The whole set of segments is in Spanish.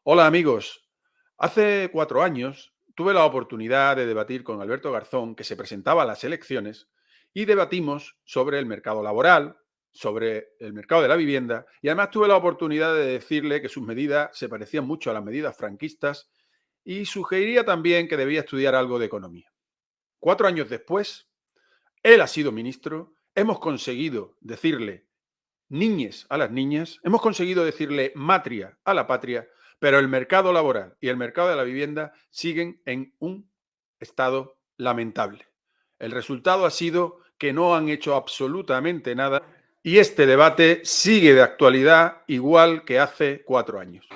Hola amigos, hace 4 años tuve la oportunidad de debatir con Alberto Garzón, que se presentaba a las elecciones, y debatimos sobre el mercado laboral, sobre el mercado de la vivienda, y además tuve la oportunidad de decirle que sus medidas se parecían mucho a las medidas franquistas y sugeriría también que debía estudiar algo de economía. 4 años después, él ha sido ministro, hemos conseguido decirle niñes a las niñas, hemos conseguido decirle matria a la patria, pero el mercado laboral y el mercado de la vivienda siguen en un estado lamentable. El resultado ha sido que no han hecho absolutamente nada y este debate sigue de actualidad igual que hace 4 años.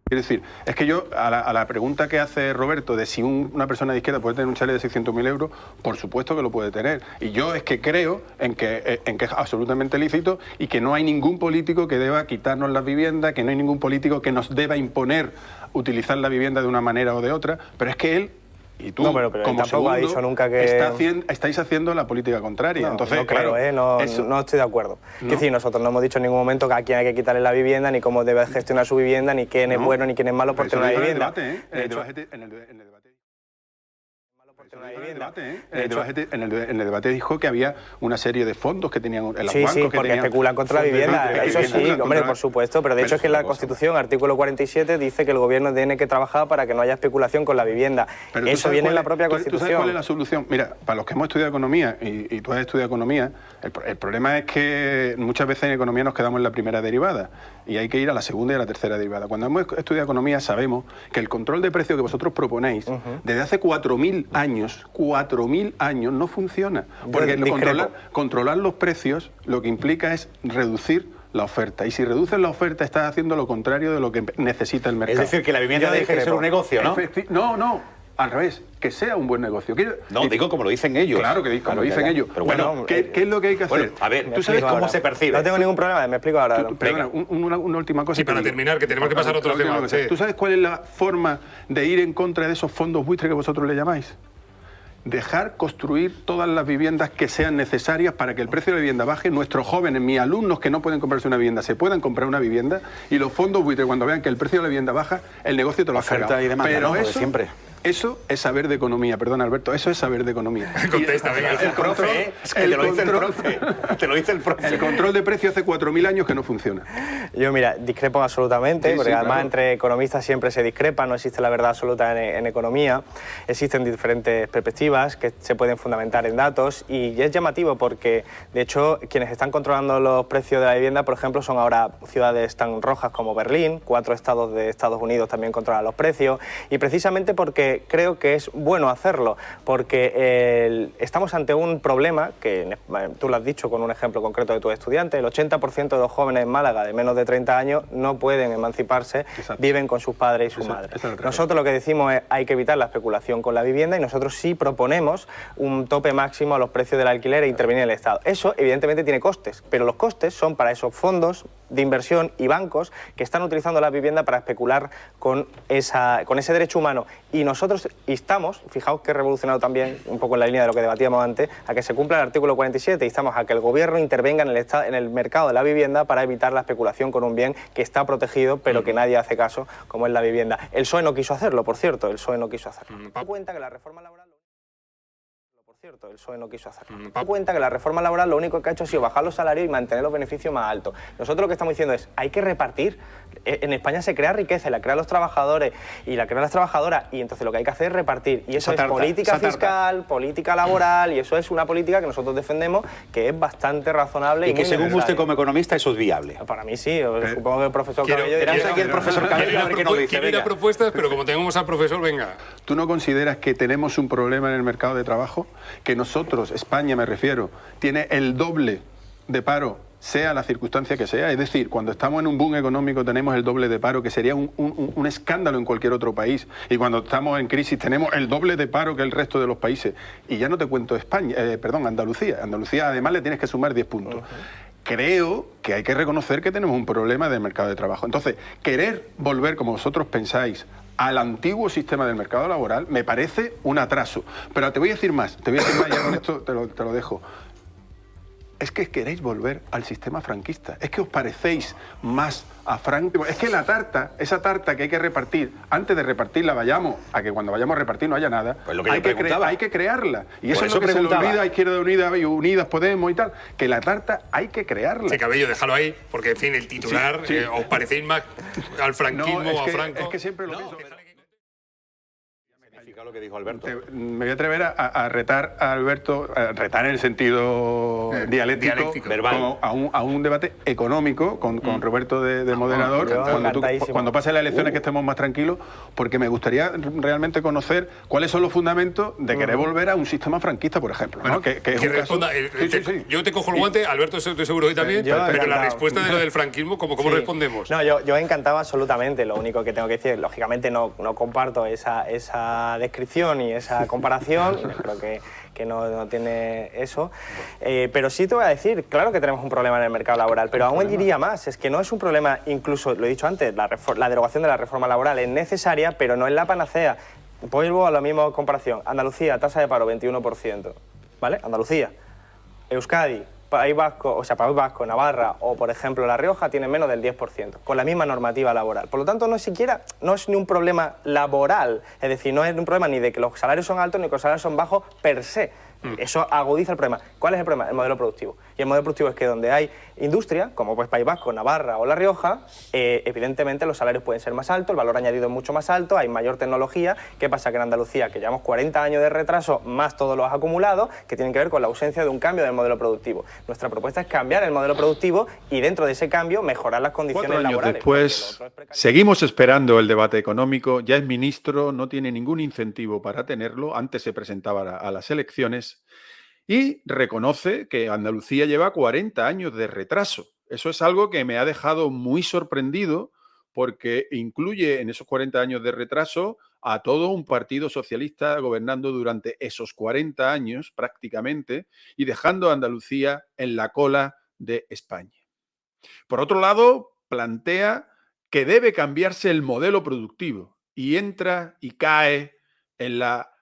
Quiero decir, es que yo, a la pregunta que hace Roberto de si una persona de izquierda puede tener un chalet de 600.000 euros, por supuesto que lo puede tener. Y yo es que creo en que es absolutamente lícito y que no hay ningún político que deba quitarnos las viviendas, que no hay ningún político que nos deba imponer utilizar la vivienda de una manera o de otra, pero es que él y tú, no, pero como segundo, ha dicho nunca que... estáis haciendo la política contraria. No, entonces, no creo, claro, no estoy de acuerdo. ¿No? Es decir, nosotros no hemos dicho en ningún momento que a quién hay que quitarle la vivienda, ni cómo debe gestionar su vivienda, ni quién es bueno, ni quién es malo por tener una vivienda. En el debate dijo que había una serie de fondos que tenían en los bancos. Sí, porque especulan contra la vivienda. Eso sí, hombre, por supuesto. Pero de hecho es que la Constitución, artículo 47, dice que el gobierno tiene que trabajar para que no haya especulación con la vivienda. Eso viene en la propia Constitución. ¿Tú sabes cuál es la solución? Mira, para los que hemos estudiado economía, y tú has estudiado economía, el problema es que muchas veces en economía nos quedamos en la primera derivada y hay que ir a la segunda y a la tercera derivada. Cuando hemos estudiado economía sabemos que el control de precios que vosotros proponéis desde hace 4.000 años no funciona. Porque controlar los precios lo que implica es reducir la oferta. Y si reduces la oferta estás haciendo lo contrario de lo que necesita el mercado. Es decir, que la vivienda deje de ser un negocio, ¿no? No. Al revés, que sea un buen negocio. No, digo como lo dicen ellos. Claro que como lo dicen ellos. Pero bueno, ¿qué es lo que hay que hacer? Bueno, a ver, ¿tú sabes cómo se percibe? No tengo ningún problema, me explico ahora. Perdona, una última cosa. Sí, para terminar, que tenemos que pasar a otro tema. Sí. ¿Tú sabes cuál es la forma de ir en contra de esos fondos buitre que vosotros le llamáis? Dejar construir todas las viviendas que sean necesarias para que el precio de la vivienda baje. Nuestros jóvenes, mis alumnos que no pueden comprarse una vivienda, se puedan comprar una vivienda, y los fondos buitre, cuando vean que el precio de la vivienda baja, el negocio te lo has cargado. Y demanda, pero ¿no? eso, siempre. Eso es saber de economía, perdón Alberto, eso es saber de economía. Contesta, venga. El profe, ¿eh? Es que te lo dice el profe. Te lo dice el profe. El control de precios hace 4.000 años que no funciona. Yo, mira, discrepo absolutamente, porque además entre economistas siempre se discrepa, no existe la verdad absoluta en economía, existen diferentes perspectivas que se pueden fundamentar en datos, y es llamativo porque, de hecho, quienes están controlando los precios de la vivienda, por ejemplo, son ahora ciudades tan rojas como Berlín, 4 estados de Estados Unidos también controlan los precios, y precisamente porque creo que es bueno hacerlo, porque estamos ante un problema que tú lo has dicho con un ejemplo concreto de tus estudiantes. El 80% de los jóvenes en Málaga de menos de 30 años no pueden emanciparse. Exacto. Viven con sus padres y sus madres. Nosotros lo que decimos es hay que evitar la especulación con la vivienda, y nosotros sí proponemos un tope máximo a los precios del alquiler e intervenir el Estado. Eso evidentemente tiene costes, pero los costes son para esos fondos de inversión y bancos que están utilizando la vivienda para especular con ese derecho humano. Y nosotros instamos, fijaos que he revolucionado también un poco en la línea de lo que debatíamos antes, a que se cumpla el artículo 47, instamos a que el gobierno intervenga en el mercado de la vivienda para evitar la especulación con un bien que está protegido pero que nadie hace caso, como es la vivienda. El PSOE no quiso hacerlo, por cierto, el PSOE no quiso hacerlo. Me doy cuenta que la reforma laboral... El PSOE no quiso hacerlo. Me doy cuenta que la reforma laboral lo único que ha hecho ha sido bajar los salarios y mantener los beneficios más altos. Nosotros lo que estamos diciendo es, hay que repartir. En España se crea riqueza, la crean los trabajadores y la crean las trabajadoras, y entonces lo que hay que hacer es repartir. Y eso es política fiscal, política laboral, y eso es una política que nosotros defendemos, que es bastante razonable. Y que según usted como economista eso es viable. Para mí sí, supongo que el profesor Cabello... Quiero ir a propuestas, pero como tenemos al profesor, venga. ¿Tú no consideras que tenemos un problema en el mercado de trabajo? Que nosotros, España me refiero, tiene el doble de paro, sea la circunstancia que sea. Es decir, cuando estamos en un boom económico tenemos el doble de paro, que sería un escándalo en cualquier otro país. Y cuando estamos en crisis tenemos el doble de paro que el resto de los países. Y ya no te cuento Andalucía. Andalucía además le tienes que sumar 10 puntos. Creo que hay que reconocer que tenemos un problema de mercado de trabajo. Entonces, querer volver, como vosotros pensáis, al antiguo sistema del mercado laboral me parece un atraso. Pero te voy a decir más, ya con esto te lo dejo. es que queréis volver al sistema franquista, es que os parecéis más a Franco. Es que la tarta, esa tarta que hay que repartir, antes de repartirla vayamos a que cuando vayamos a repartir no haya nada, Pues lo que hay que crearla. Y eso es lo que se le olvida a Izquierda Unida y Unidas Podemos y tal, que la tarta hay que crearla. Sí, Cabello, déjalo ahí, porque en fin, el titular, Sí. ¿os parecéis más al franquismo o a Franco? Es que siempre lo pienso. Lo que dijo Alberto. Me voy a atrever a retar a Alberto, a retar en el sentido dialéctico, verbal. A un debate económico con Roberto de moderador, cuando pase las elecciones que estemos más tranquilos, porque me gustaría realmente conocer cuáles son los fundamentos de querer volver a un sistema franquista, por ejemplo. Bueno, ¿no? que es que un responda, caso... Yo te cojo el guante, Alberto estoy seguro que también, pero la respuesta de lo del franquismo, ¿cómo respondemos? No, yo encantado absolutamente. Lo único que tengo que decir, lógicamente no comparto esa descripción y esa comparación, creo que no tiene eso, pero sí te voy a decir, claro que tenemos un problema en el mercado laboral, pero aún diría más, es que no es un problema, incluso, lo he dicho antes, la derogación de la reforma laboral es necesaria, pero no es la panacea. Vuelvo a la misma comparación, Andalucía, tasa de paro 21%, ¿vale? Andalucía, Euskadi, País Vasco, Navarra o, por ejemplo, La Rioja tienen menos del 10%, con la misma normativa laboral. Por lo tanto, no es ni un problema laboral, es decir, no es un problema ni de que los salarios son altos ni que los salarios son bajos per se. Eso agudiza el problema. ¿Cuál es el problema? El modelo productivo. Y el modelo productivo es que donde hay industria, como pues País Vasco, Navarra o La Rioja, evidentemente los salarios pueden ser más altos, el valor añadido es mucho más alto, hay mayor tecnología. ¿Qué pasa? Que en Andalucía, que llevamos 40 años de retraso, más todos los acumulados, que tienen que ver con la ausencia de un cambio del modelo productivo. Nuestra propuesta es cambiar el modelo productivo y dentro de ese cambio mejorar las condiciones 4 años laborales. después, seguimos esperando el debate económico. Ya es ministro, no tiene ningún incentivo para tenerlo. Antes se presentaba a las elecciones y reconoce que Andalucía lleva 40 años de retraso. Eso es algo que me ha dejado muy sorprendido porque incluye en esos 40 años de retraso a todo un partido socialista gobernando durante esos 40 años prácticamente y dejando a Andalucía en la cola de España. Por otro lado, plantea que debe cambiarse el modelo productivo y entra y cae en la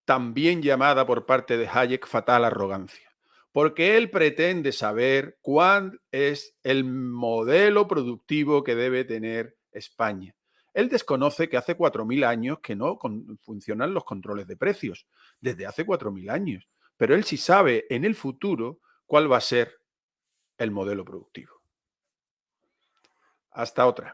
también llamada por parte de Hayek fatal arrogancia, porque él pretende saber cuál es el modelo productivo que debe tener España. Él desconoce que hace 4.000 años que no funcionan los controles de precios, desde hace 4.000 años, pero él sí sabe en el futuro cuál va a ser el modelo productivo. Hasta otra.